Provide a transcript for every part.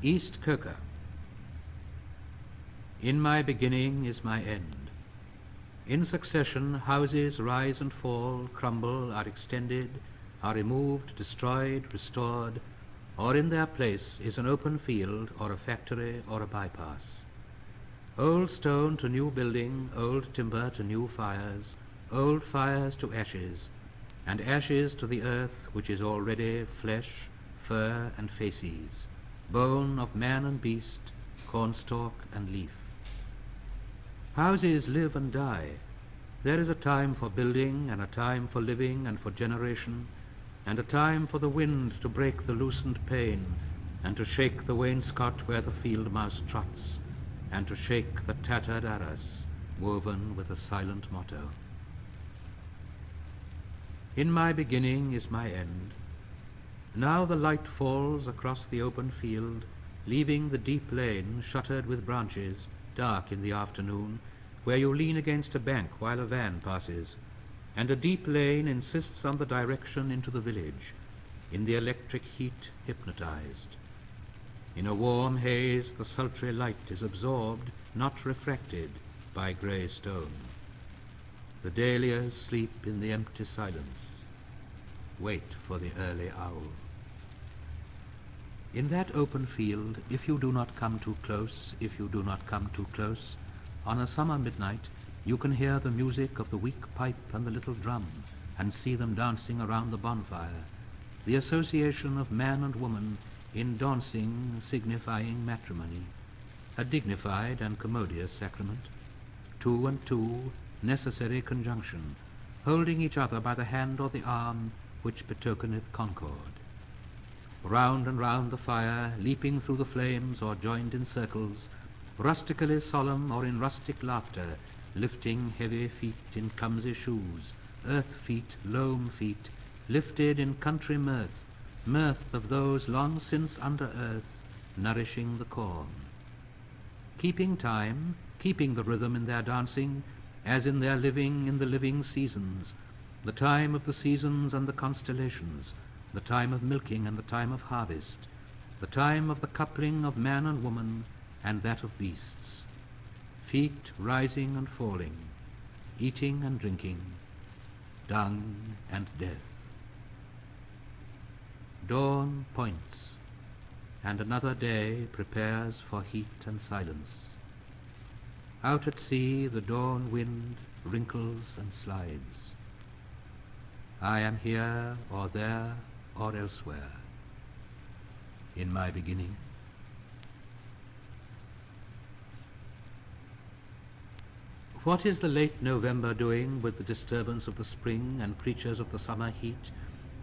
East Coker. In my beginning is my end. In succession houses rise and fall, crumble, are extended, are removed, destroyed, restored, or in their place is an open field or a factory or a bypass. Old stone to new building, old timber to new fires, old fires to ashes, and ashes to the earth which is already flesh, fur and faces, bone of man and beast, cornstalk and leaf. Houses live and die. There is a time for building, and a time for living and for generation, and a time for the wind to break the loosened pane, and to shake the wainscot where the field mouse trots, and to shake the tattered arras woven with a silent motto. In my beginning is my end. Now the light falls across the open field, leaving the deep lane shuttered with branches, dark in the afternoon, where you lean against a bank while a van passes, and a deep lane insists on the direction into the village, in the electric heat hypnotized. In a warm haze the sultry light is absorbed, not refracted, by grey stone. The dahlias sleep in the empty silence. Wait for the early owl. In that open field, if you do not come too close, on a summer midnight, you can hear the music of the weak pipe and the little drum, and see them dancing around the bonfire, the association of man and woman in dancing signifying matrimony, a dignified and commodious sacrament. Two and two, necessary conjunction, holding each other by the hand or the arm, which betokeneth concord. Round and round the fire, leaping through the flames or joined in circles, rustically solemn or in rustic laughter, lifting heavy feet in clumsy shoes, earth feet, loam feet, lifted in country mirth, mirth of those long since under earth, nourishing the corn. Keeping time, keeping the rhythm in their dancing, as in their living in the living seasons, the time of the seasons and the constellations, the time of milking and the time of harvest, the time of the coupling of man and woman and that of beasts, feet rising and falling, eating and drinking, dung and death. Dawn points, and another day prepares for heat and silence. Out at sea the dawn wind wrinkles and slides. I am here or there or elsewhere, in my beginning. What is the late November doing with the disturbance of the spring and preachers of the summer heat,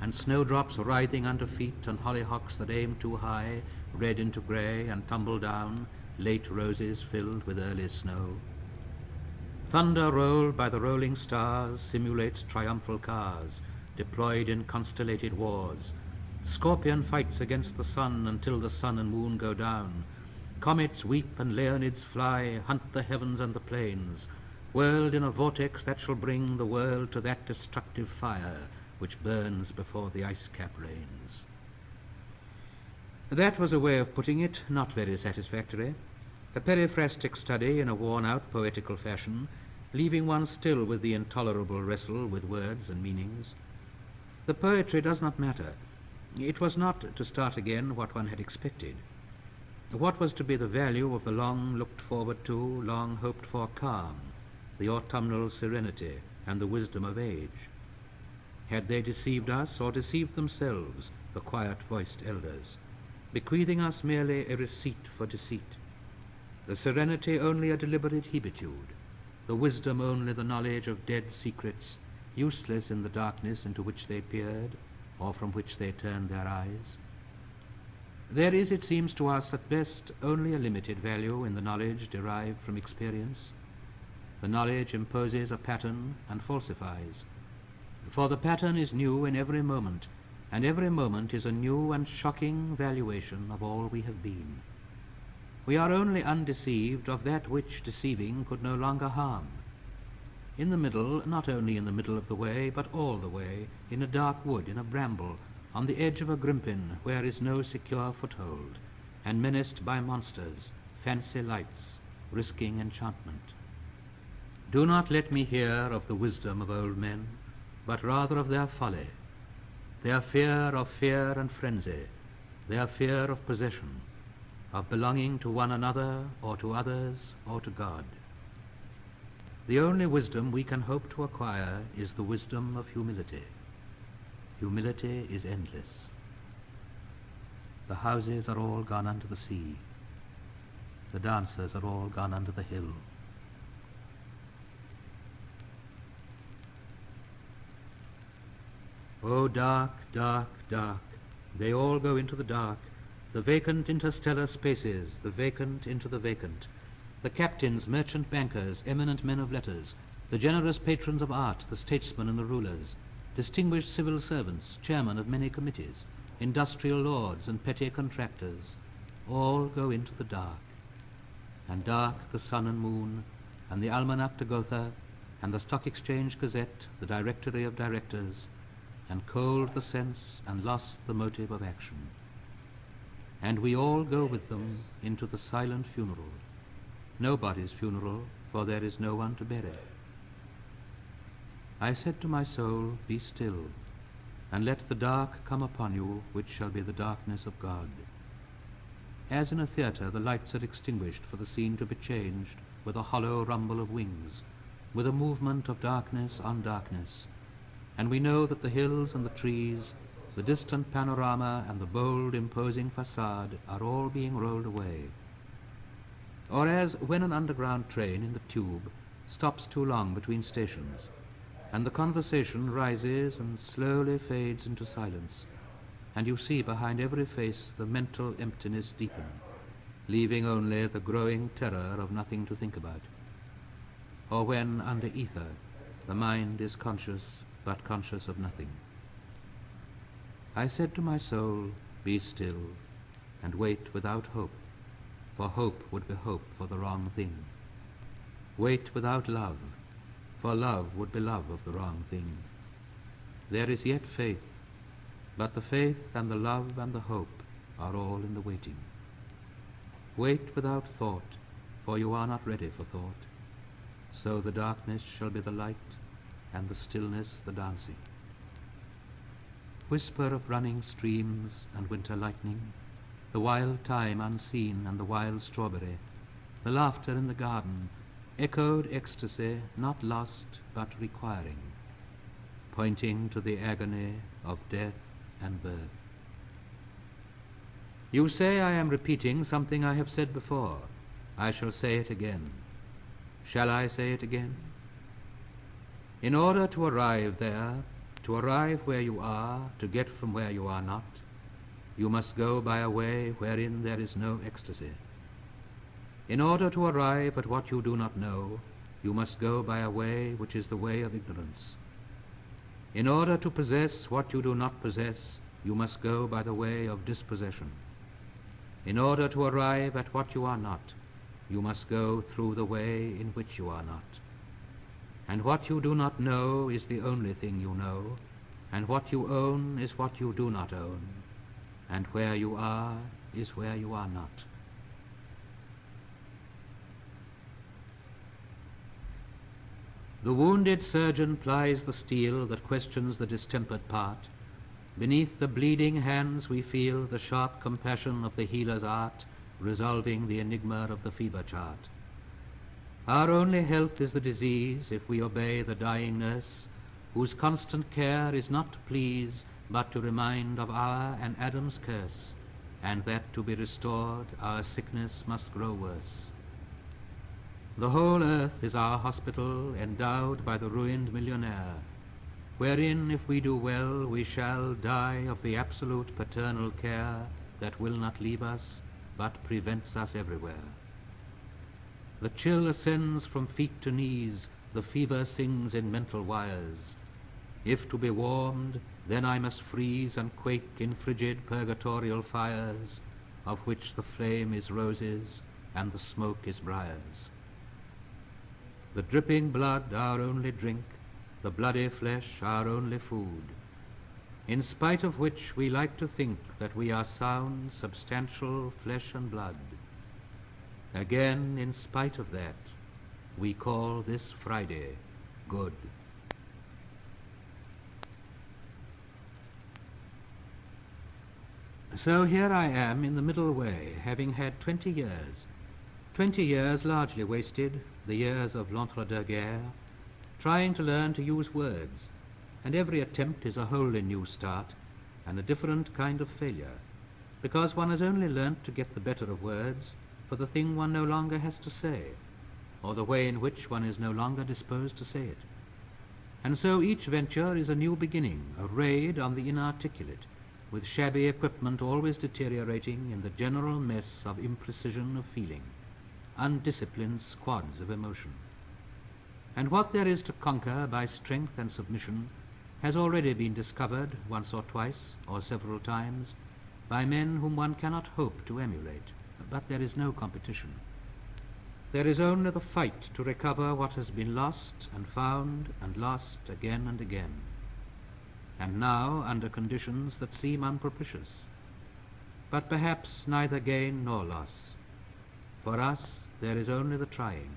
and snowdrops writhing under feet, and hollyhocks that aim too high, red into grey, and tumble down, late roses filled with early snow? Thunder rolled by the rolling stars simulates triumphal cars, deployed in constellated wars. Scorpion fights against the sun until the sun and moon go down. Comets weep and Leonids fly, hunt the heavens and the plains, whirled in a vortex that shall bring the world to that destructive fire which burns before the ice cap rains. That was a way of putting it, not very satisfactory. A periphrastic study in a worn-out poetical fashion, leaving one still with the intolerable wrestle with words and meanings. The poetry does not matter. It was not, to start again, what one had expected. What was to be the value of the long looked forward to, long hoped for calm, the autumnal serenity and the wisdom of age? Had they deceived us or deceived themselves, the quiet-voiced elders, bequeathing us merely a receipt for deceit? The serenity only a deliberate hebetude, the wisdom only the knowledge of dead secrets, useless in the darkness into which they peered, or from which they turned their eyes. There is, it seems to us, at best only a limited value in the knowledge derived from experience. The knowledge imposes a pattern and falsifies, for the pattern is new in every moment, and every moment is a new and shocking valuation of all we have been. We are only undeceived of that which, deceiving, could no longer harm. In the middle, not only in the middle of the way, but all the way, in a dark wood, in a bramble, on the edge of a grimpen, where is no secure foothold, and menaced by monsters, fancy lights, risking enchantment. Do not let me hear of the wisdom of old men, but rather of their folly, their fear of fear and frenzy, their fear of possession, of belonging to one another or to others or to God. The only wisdom we can hope to acquire is the wisdom of humility. Humility is endless. The houses are all gone under the sea. The dancers are all gone under the hill. Oh, dark, dark, dark, they all go into the dark, the vacant interstellar spaces, the vacant into the vacant. The captains, merchant bankers, eminent men of letters, the generous patrons of art, the statesmen and the rulers, distinguished civil servants, chairmen of many committees, industrial lords and petty contractors, all go into the dark. And dark the sun and moon, and the Almanac de Gotha, and the Stock Exchange Gazette, the Directory of Directors, and cold the sense and lost the motive of action. And we all go with them into the silent funeral, nobody's funeral, for there is no one to bury. I said to my soul, be still, and let the dark come upon you, which shall be the darkness of God. As in a theatre, the lights are extinguished for the scene to be changed with a hollow rumble of wings, with a movement of darkness on darkness, and we know that the hills and the trees, the distant panorama and the bold, imposing facade are all being rolled away. Or as when an underground train in the tube stops too long between stations, and the conversation rises and slowly fades into silence, and you see behind every face the mental emptiness deepen, leaving only the growing terror of nothing to think about. Or when, under ether, the mind is conscious, but conscious of nothing. I said to my soul, be still, and wait without hope, for hope would be hope for the wrong thing. Wait without love, for love would be love of the wrong thing. There is yet faith, but the faith and the love and the hope are all in the waiting. Wait without thought, for you are not ready for thought. So the darkness shall be the light, and the stillness the dancing. Whisper of running streams and winter lightning, the wild thyme unseen and the wild strawberry, the laughter in the garden, echoed ecstasy, not lost but requiring, pointing to the agony of death and birth. You say I am repeating something I have said before. I shall say it again. Shall I say it again? In order to arrive there, to arrive where you are, to get from where you are not, you must go by a way wherein there is no ecstasy. In order to arrive at what you do not know, you must go by a way which is the way of ignorance. In order to possess what you do not possess, you must go by the way of dispossession. In order to arrive at what you are not, you must go through the way in which you are not. And what you do not know is the only thing you know, and what you own is what you do not own, and where you are is where you are not. The wounded surgeon plies the steel that questions the distempered part. Beneath the bleeding hands we feel the sharp compassion of the healer's art, resolving the enigma of the fever chart. Our only health is the disease, if we obey the dying nurse, whose constant care is not to please, but to remind of our and Adam's curse, and that to be restored our sickness must grow worse. The whole earth is our hospital, endowed by the ruined millionaire, wherein, if we do well, we shall die of the absolute paternal care that will not leave us, but prevents us everywhere. The chill ascends from feet to knees, the fever sings in mental wires. If to be warmed, then I must freeze and quake in frigid purgatorial fires, of which the flame is roses and the smoke is briars. The dripping blood our only drink, the bloody flesh our only food. in spite of which we like to think that we are sound, substantial flesh and blood. Again, in spite of that, we call this Friday good. So here I am in the middle way, having had 20 years largely wasted, the years of l'entre-deux-guerres, trying to learn to use words, and every attempt is a wholly new start and a different kind of failure, because one has only learnt to get the better of words for the thing one no longer has to say, or the way in which one is no longer disposed to say it. And so each venture is a new beginning, a raid on the inarticulate, with shabby equipment always deteriorating in the general mess of imprecision of feeling, undisciplined squads of emotion. And what there is to conquer by strength and submission has already been discovered once or twice, or several times, by men whom one cannot hope to emulate, but there is no competition. There is only the fight to recover what has been lost and found and lost again and again, and now under conditions that seem unpropitious, but perhaps neither gain nor loss. For us there is only the trying.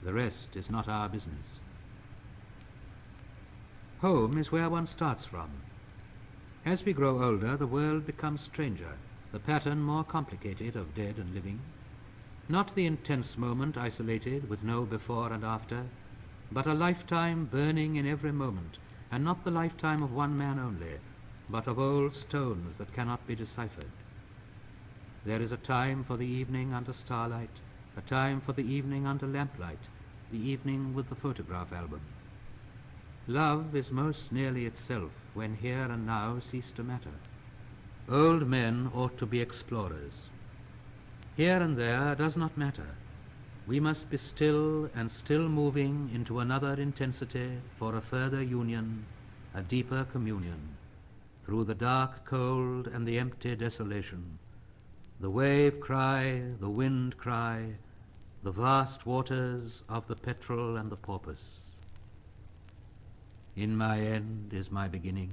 The rest is not our business. Home is where one starts from. As we grow older, the world becomes stranger, the pattern more complicated of dead and living. Not the intense moment isolated with no before and after, but a lifetime burning in every moment, and not the lifetime of one man only, but of old stones that cannot be deciphered. There is a time for the evening under starlight, a time for the evening under lamplight, the evening with the photograph album. Love is most nearly itself when here and now cease to matter. Old men ought to be explorers. Here and there does not matter. We must be still and still moving into another intensity for a further union, a deeper communion, through the dark cold and the empty desolation. The wave cry, the wind cry, the vast waters of the petrel and the porpoise. In my end is my beginning.